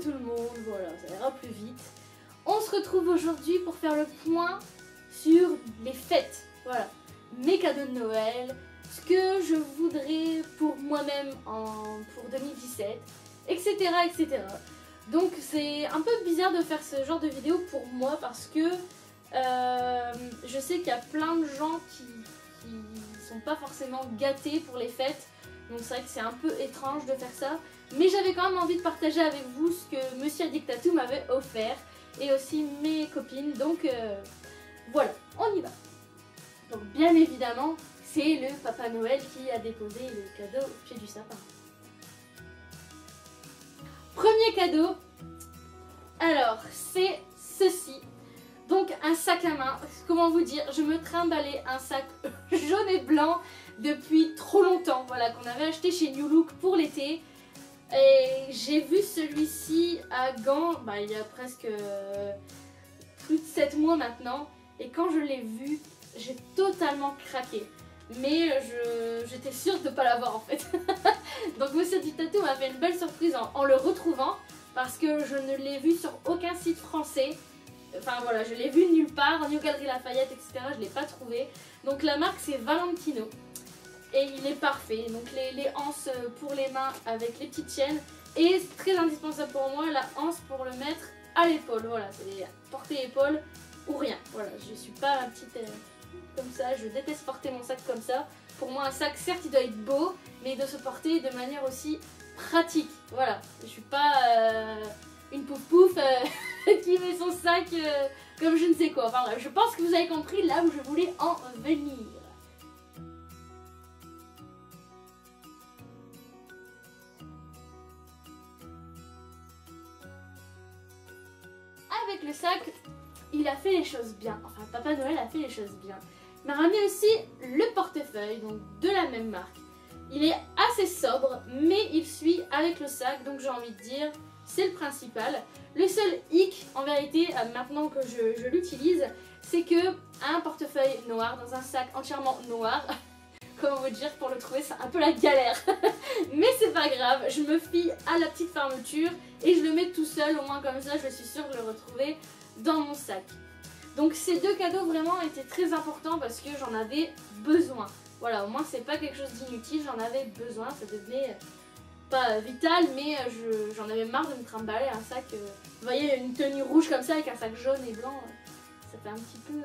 tout le monde, voilà, ça ira plus vite. On se retrouve aujourd'hui pour faire le point sur les fêtes, voilà, mes cadeaux de Noël, ce que je voudrais pour moi-même pour 2017, etc., etc. Donc c'est un peu bizarre de faire ce genre de vidéo pour moi parce que je sais qu'il y a plein de gens qui sont pas forcément gâtés pour les fêtes. Donc c'est vrai que c'est un peu étrange de faire ça. Mais j'avais quand même envie de partager avec vous ce que Monsieur Dictatou m'avait offert. Et aussi mes copines. Donc voilà, on y va. Donc bien évidemment, c'est le Papa Noël qui a déposé le cadeau au pied du sapin. Premier cadeau. Alors, c'est ceci. Donc un sac à main. Comment vous dire, je me trimballais un sac jaune et blanc depuis trop longtemps. Voilà, qu'on avait acheté chez New Look pour l'été. Et j'ai vu celui-ci à Gand, il y a presque plus de 7 mois maintenant. Et quand je l'ai vu, j'ai totalement craqué. Mais j'étais sûre de ne pas l'avoir en fait. Donc Monsieur Dictatou m'a fait une belle surprise en le retrouvant. Parce que je ne l'ai vu sur aucun site français. Enfin voilà, je l'ai vu nulle part, ni aux Galeries Lafayette, etc. Je ne l'ai pas trouvé. Donc la marque c'est Valentino. Et il est parfait. Donc les anses pour les mains avec les petites chaînes. Et c'est très indispensable pour moi, la anse pour le mettre à l'épaule. Voilà, c'est porter épaule ou rien. Voilà, je suis pas la petite comme ça. Je déteste porter mon sac comme ça. Pour moi un sac, certes il doit être beau, mais il doit se porter de manière aussi pratique. Voilà, je suis pas une pouf pouf qui met son sac comme je ne sais quoi. Enfin bref, je pense que vous avez compris là où je voulais en venir. Avec le sac, il a fait les choses bien. Enfin, Papa Noël a fait les choses bien. Il m'a ramené aussi le portefeuille, donc de la même marque. Il est assez sobre, mais il suit avec le sac, donc j'ai envie de dire, c'est le principal. Le seul hic, en vérité, maintenant que je l'utilise, c'est que un portefeuille noir dans un sac entièrement noir, comment vous dire, pour le trouver, c'est un peu la galère. Mais c'est pas grave, je me fie à la petite fermeture et je le mets tout seul, au moins comme ça, je suis sûre de le retrouver dans mon sac. Donc ces deux cadeaux vraiment étaient très importants parce que j'en avais besoin. Voilà, au moins c'est pas quelque chose d'inutile, j'en avais besoin, ça devenait pas vital, mais j'en avais marre de me trimballer un sac. Vous voyez, une tenue rouge comme ça avec un sac jaune et blanc, ça fait un petit peu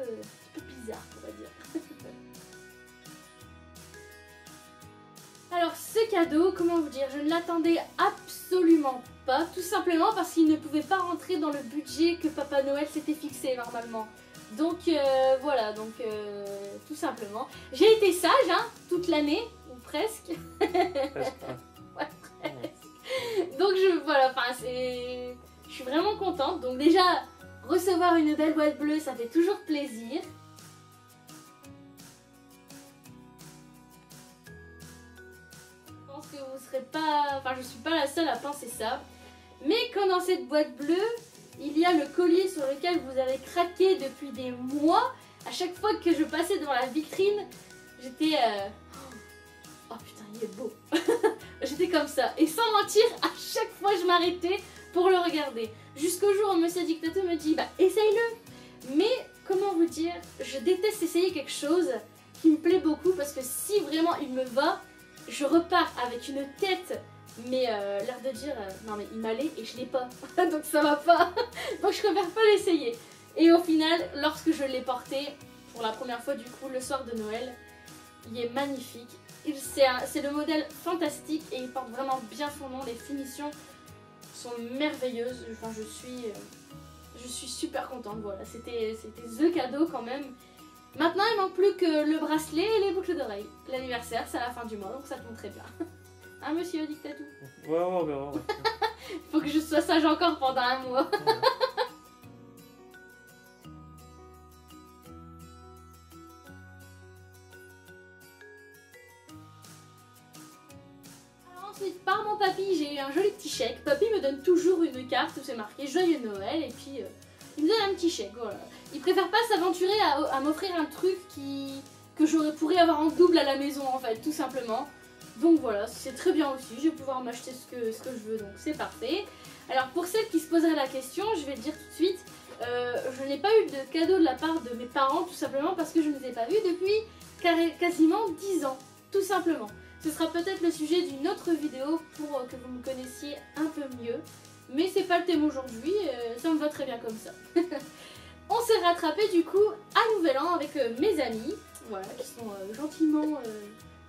bizarre, on va dire. Alors ce cadeau, comment vous dire, je ne l'attendais absolument pas, tout simplement parce qu'il ne pouvait pas rentrer dans le budget que Papa Noël s'était fixé normalement. Donc voilà, donc tout simplement. J'ai été sage, hein, toute l'année, ou presque. Presque. Ouais, presque. Donc voilà, enfin je suis vraiment contente. Donc déjà, recevoir une belle boîte bleue, ça fait toujours plaisir. Je pense que vous serez pas, enfin je suis pas la seule à penser ça. Mais quand dans cette boîte bleue, il y a le collier sur lequel vous avez craqué depuis des mois. À chaque fois que je passais devant la vitrine, j'étais oh putain, il est beau. J'étais comme ça. Et sans mentir, à chaque fois je m'arrêtais pour le regarder. Jusqu'au jour où Monsieur Dictatou me dit, bah essaye-le. Mais comment vous dire, je déteste essayer quelque chose qui me plaît beaucoup parce que si vraiment il me va, je repars avec une tête, mais l'air de dire non mais il m'allait et je l'ai pas, donc ça va pas, donc je préfère pas l'essayer. Et au final, lorsque je l'ai porté pour la première fois du coup le soir de Noël, il est magnifique. C'est le modèle fantastique et il porte vraiment bien son nom, les finitions sont merveilleuses. Enfin, je suis super contente, voilà, c'était the cadeau quand même. Maintenant il manque plus que le bracelet et les boucles d'oreilles. L'anniversaire c'est à la fin du mois donc ça tombe très bien. Hein Monsieur Dictatou? Ouais, on verra. Ouais. Faut que je sois sage encore pendant un mois. Ouais. Alors ensuite par mon papy j'ai eu un joli petit chèque. Papy me donne toujours une carte où c'est marqué Joyeux Noël et puis il me donne un petit chèque, voilà. Il préfère pas s'aventurer à m'offrir un truc que j'aurais pourrais avoir en double à la maison en fait, tout simplement. Donc voilà, c'est très bien aussi, je vais pouvoir m'acheter ce que je veux, donc c'est parfait. Alors pour celles qui se poseraient la question, je vais le dire tout de suite, je n'ai pas eu de cadeau de la part de mes parents, tout simplement parce que je ne les ai pas vus depuis quasiment 10 ans, tout simplement. Ce sera peut-être le sujet d'une autre vidéo pour que vous me connaissiez un peu mieux. Mais c'est pas le thème aujourd'hui, ça me va très bien comme ça. On s'est rattrapé du coup à Nouvel An avec mes amis, voilà, qui sont gentiment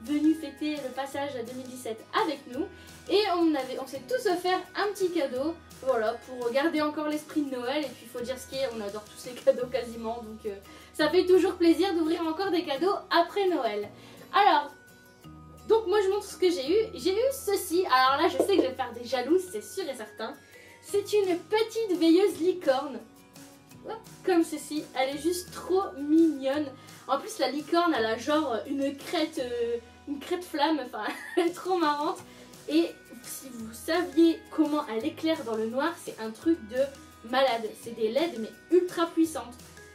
venus fêter le passage à 2017 avec nous. Et on s'est tous offert un petit cadeau, voilà, pour garder encore l'esprit de Noël. Et puis il faut dire ce qui est, on adore tous les cadeaux quasiment, donc ça fait toujours plaisir d'ouvrir encore des cadeaux après Noël. Alors, donc moi je montre ce que j'ai eu. J'ai eu ceci, alors là je sais que je vais faire des jalouses, c'est sûr et certain. C'est une petite veilleuse licorne, comme ceci, elle est juste trop mignonne. En plus la licorne elle a genre une crête flamme, enfin elle est trop marrante. Et si vous saviez comment elle éclaire dans le noir, c'est un truc de malade. C'est des LED mais ultra puissantes.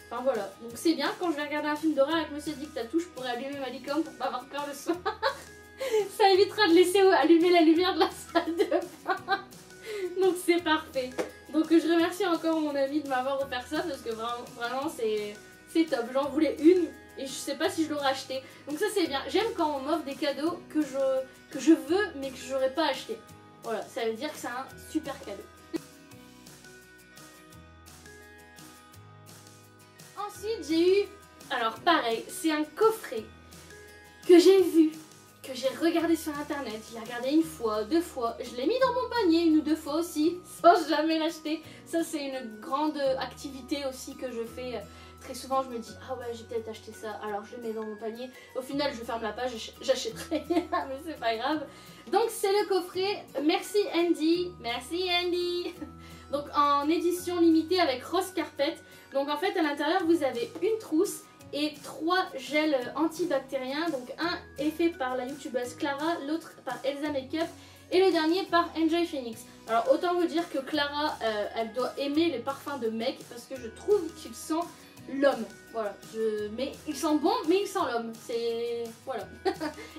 Enfin voilà, donc c'est bien, quand je vais regarder un film d'horreur avec Monsieur Dictatou, je pourrais allumer ma licorne pour pas avoir peur le soir. Ça évitera de laisser allumer la lumière de la salle de bain. Donc c'est parfait. Donc je remercie encore mon ami de m'avoir offert ça parce que vraiment c'est top. J'en voulais une et je sais pas si je l'aurais acheté. Donc ça c'est bien. J'aime quand on m'offre des cadeaux que je veux mais que j'aurais pas acheté. Voilà, ça veut dire que c'est un super cadeau. Ensuite j'ai eu, alors pareil, c'est un coffret que j'ai vu, que j'ai regardé sur internet, j'ai regardé une fois, deux fois, je l'ai mis dans mon panier une ou deux fois aussi, sans jamais l'acheter. Ça c'est une grande activité aussi que je fais très souvent, je me dis ah ouais j'ai peut-être acheté ça, alors je le mets dans mon panier, au final je ferme la page et j'achèterai, mais c'est pas grave. Donc c'est le coffret, merci Andy, donc en édition limitée avec rose carpet. Donc en fait à l'intérieur vous avez une trousse et 3 gels antibactériens. Donc un est fait par la youtubeuse Clara, l'autre par Elsa Makeup et le dernier par Enjoy Phoenix. Alors autant vous dire que Clara elle doit aimer les parfums de mec parce que je trouve qu'il sent l'homme. Voilà, mais il sent bon mais il sent l'homme. C'est voilà.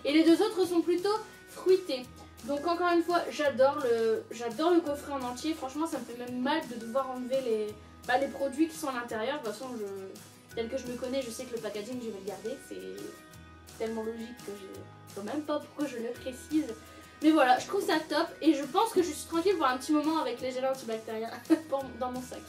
Et les deux autres sont plutôt fruités. Donc encore une fois j'adore le coffret en entier. Franchement ça me fait même mal de devoir enlever les produits qui sont à l'intérieur. De toute façon tel que je me connais, je sais que le packaging je vais le garder, c'est tellement logique que je ne sais même pas pourquoi je le précise. Mais voilà, je trouve ça top et je pense que je suis tranquille pour un petit moment avec les gels antibactériens dans mon sac.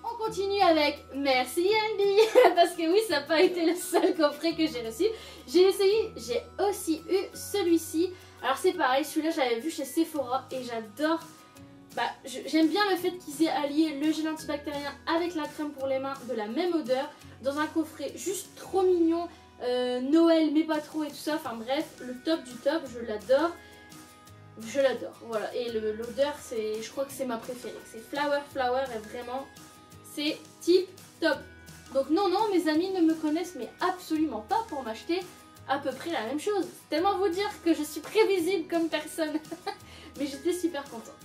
On continue avec merci Andy parce que oui ça n'a pas été le seul coffret que j'ai reçu. J'ai aussi eu celui-ci. Alors c'est pareil, celui-là j'avais vu chez Sephora et j'adore. J'aime bien le fait qu'ils aient allié le gel antibactérien avec la crème pour les mains de la même odeur dans un coffret juste trop mignon, Noël mais pas trop et tout ça. Enfin bref, le top du top, je l'adore. Je l'adore, voilà. Et l'odeur, je crois que c'est ma préférée. C'est Flower et vraiment c'est tip top. Donc non, mes amis ne me connaissent mais absolument pas pour m'acheter à peu près la même chose. Tellement vous dire que je suis prévisible comme personne. Mais j'étais super contente.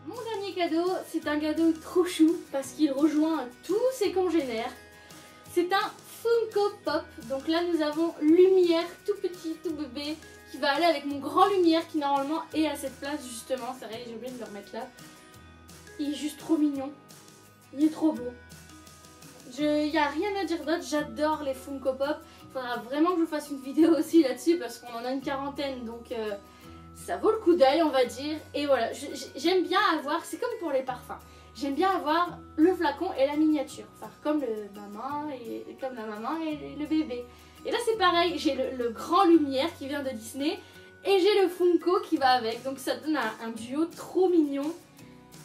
Mon dernier cadeau, c'est un cadeau trop chou parce qu'il rejoint tous ses congénères. C'est un Funko Pop. Donc là nous avons Lumière, tout petit, tout bébé, qui va aller avec mon grand Lumière qui normalement est à cette place justement. C'est vrai, j'ai oublié de le remettre là. Il est juste trop mignon. Il est trop beau. Il n'y a rien à dire d'autre, j'adore les Funko Pop. Il faudra vraiment que je vous fasse une vidéo aussi là-dessus parce qu'on en a une quarantaine. Donc ça vaut le coup d'œil on va dire. Et voilà, j'aime bien avoir, c'est comme pour les parfums. J'aime bien avoir le flacon et la miniature. Enfin comme la maman et le bébé. Et là c'est pareil, j'ai le grand Lumière qui vient de Disney. Et j'ai le Funko qui va avec. Donc ça donne un duo trop mignon.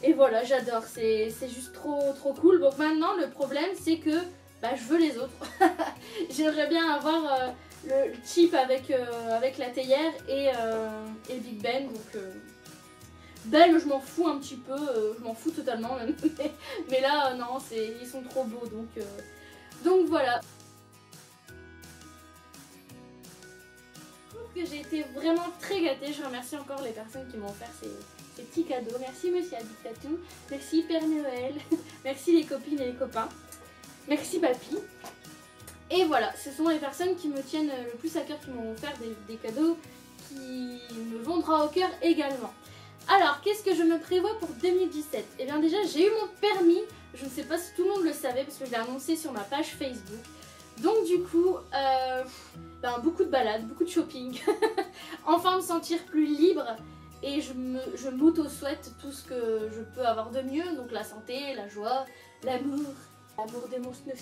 Et voilà, j'adore, c'est juste trop cool. Donc maintenant, le problème, c'est que je veux les autres. J'aimerais bien avoir le chip avec la théière et Big Ben. Donc, Belle, je m'en fous un petit peu, je m'en fous totalement même. Mais là, non, ils sont trop beaux. Donc voilà. que j'ai été vraiment très gâtée. Je remercie encore les personnes qui m'ont offert ces petits cadeaux. Merci Monsieur Addictatou, merci Père Noël, merci les copines et les copains, merci Papy. Et voilà, ce sont les personnes qui me tiennent le plus à cœur, qui m'ont offert des cadeaux qui me vont droit au cœur également. Alors, qu'est-ce que je me prévois pour 2017? Eh bien déjà, j'ai eu mon permis. Je ne sais pas si tout le monde le savait parce que je l'ai annoncé sur ma page Facebook. Donc du coup, beaucoup de balades, beaucoup de shopping. Enfin me sentir plus libre. Et je m'auto-souhaite tout ce que je peux avoir de mieux. Donc la santé, la joie, l'amour de mon snow.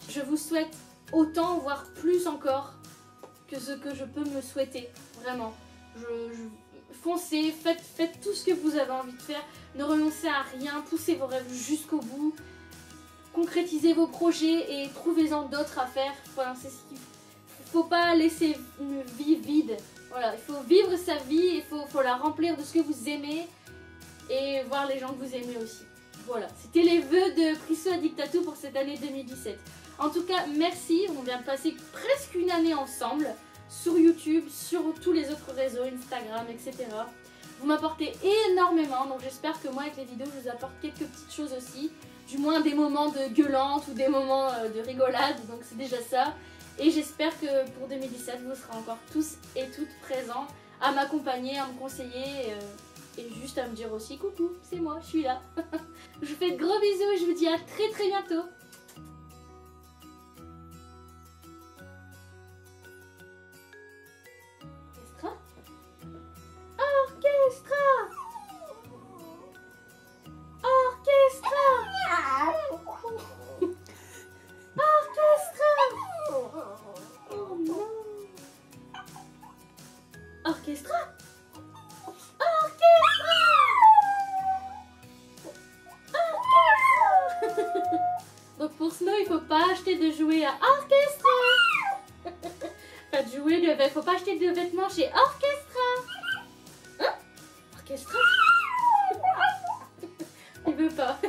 Je vous souhaite autant, voire plus encore, que ce que je peux me souhaiter. Vraiment. Foncez, faites tout ce que vous avez envie de faire. Ne renoncez à rien, poussez vos rêves jusqu'au bout. Concrétisez vos projets et trouvez-en d'autres à faire. Voilà, c'est ce qu'il faut pas laisser une vie vide. Voilà, il faut vivre sa vie, il faut la remplir de ce que vous aimez et voir les gens que vous aimez aussi. Voilà, c'était les vœux de Prisso Addictatou pour cette année 2017. En tout cas, merci, on vient de passer presque une année ensemble sur YouTube, sur tous les autres réseaux, Instagram, etc. Vous m'apportez énormément, donc j'espère que moi avec les vidéos je vous apporte quelques petites choses aussi. Du moins des moments de gueulante ou des moments de rigolade, donc c'est déjà ça. Et j'espère que pour 2017 vous serez encore tous et toutes présents à m'accompagner, à me conseiller et juste à me dire aussi coucou, c'est moi, je suis là. Je vous fais de gros bisous et je vous dis à très très bientôt. Orchestra. Donc pour Snow, il faut pas acheter de jouets à Orchestra. Pas de jouets, il faut pas acheter de vêtements chez Orchestra. Hein? Orchestra. Il veut pas.